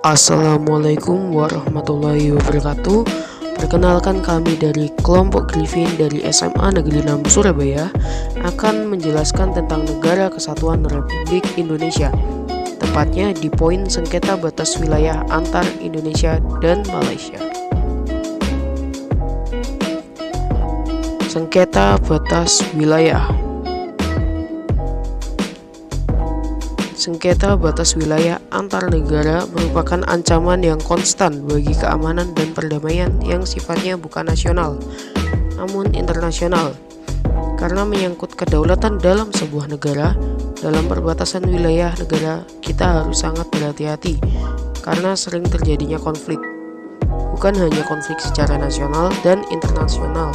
Assalamualaikum warahmatullahi wabarakatuh. Perkenalkan, kami dari kelompok Griffin dari SMA Negeri 6 Surabaya akan menjelaskan tentang Negara Kesatuan Republik Indonesia, tepatnya di poin sengketa batas wilayah antar Indonesia dan Malaysia. Sengketa batas wilayah. Sengketa batas wilayah antar negara merupakan ancaman yang konstan bagi keamanan dan perdamaian yang sifatnya bukan nasional, namun internasional. Karena menyangkut kedaulatan dalam sebuah negara, dalam perbatasan wilayah negara kita harus sangat berhati-hati karena sering terjadinya konflik. Bukan hanya konflik secara nasional dan internasional,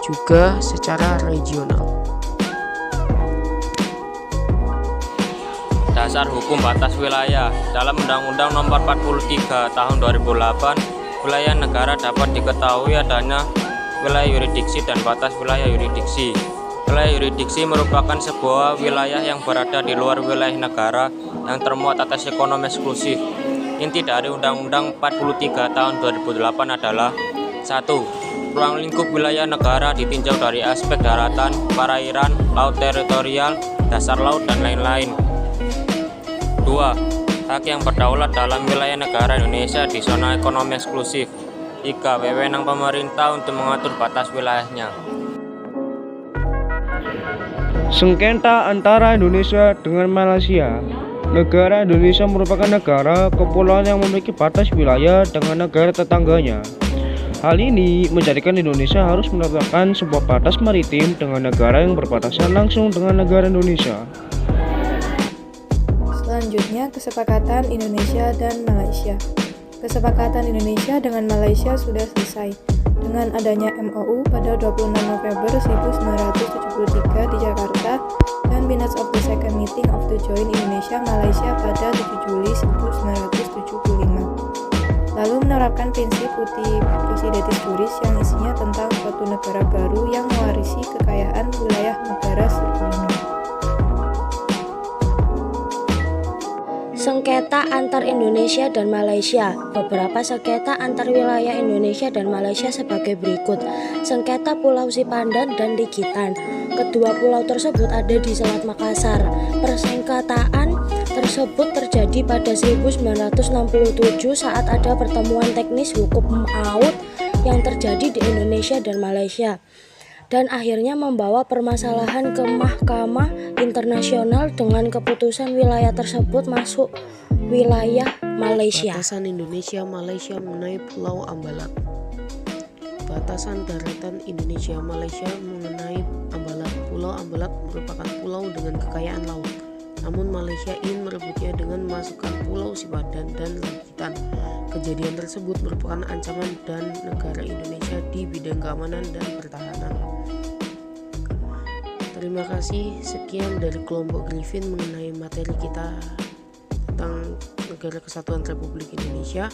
juga secara regional. Dasar hukum batas wilayah. Dalam Undang-Undang Nomor 43 Tahun 2008, wilayah negara dapat diketahui adanya wilayah yurisdiksi dan batas wilayah yurisdiksi. Wilayah yurisdiksi merupakan sebuah wilayah yang berada di luar wilayah negara yang termuat atas ekonomi eksklusif. Inti dari Undang-Undang 43 Tahun 2008 adalah 1. Ruang lingkup wilayah negara ditinjau dari aspek daratan, perairan, laut teritorial, dasar laut, dan lain-lain. 2. Hak yang berdaulat dalam wilayah negara Indonesia di zona ekonomi eksklusif. 3. Wewenang pemerintah untuk mengatur batas wilayahnya. Sengketa antara Indonesia dengan Malaysia. Negara Indonesia merupakan negara kepulauan yang memiliki batas wilayah dengan negara tetangganya. Hal ini menjadikan Indonesia harus menetapkan sebuah batas maritim dengan negara yang berbatasan langsung dengan negara Indonesia. Selanjutnya, kesepakatan Indonesia dan Malaysia. Kesepakatan Indonesia dengan Malaysia sudah selesai dengan adanya MOU pada 26 November 1973 di Jakarta dan Minutes of the Second Meeting of the Joint Indonesia-Malaysia pada 7 Juli 1975. Lalu menerapkan prinsip uti possidetis juris yang isinya tentang suatu negara baru yang mewarisi kekayaan wilayah negara sebelumnya. Sengketa antar Indonesia dan Malaysia. Beberapa sengketa antar wilayah Indonesia dan Malaysia sebagai berikut. Sengketa Pulau Sipandan dan Ligitan. Kedua pulau tersebut ada di Selat Makassar. Persengketaan tersebut terjadi pada 1967 saat ada pertemuan teknis hukum laut yang terjadi di Indonesia dan Malaysia, dan akhirnya membawa permasalahan ke Mahkamah Internasional dengan keputusan wilayah tersebut masuk wilayah Malaysia. Batasan Indonesia-Malaysia mengenai Pulau Ambalat. Batasan daratan Indonesia-Malaysia mengenai Ambalat. Pulau Ambalat merupakan pulau dengan kekayaan laut, namun Malaysia ingin merebutnya dengan memasukkan Pulau Sipandan dan Ligitan. Kejadian tersebut merupakan ancaman dan negara Indonesia di bidang keamanan dan pertahanan. Terima kasih, sekian dari kelompok Griffin mengenai materi kita tentang Negara Kesatuan Republik Indonesia.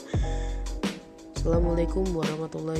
Assalamualaikum warahmatullahi wabarakatuh.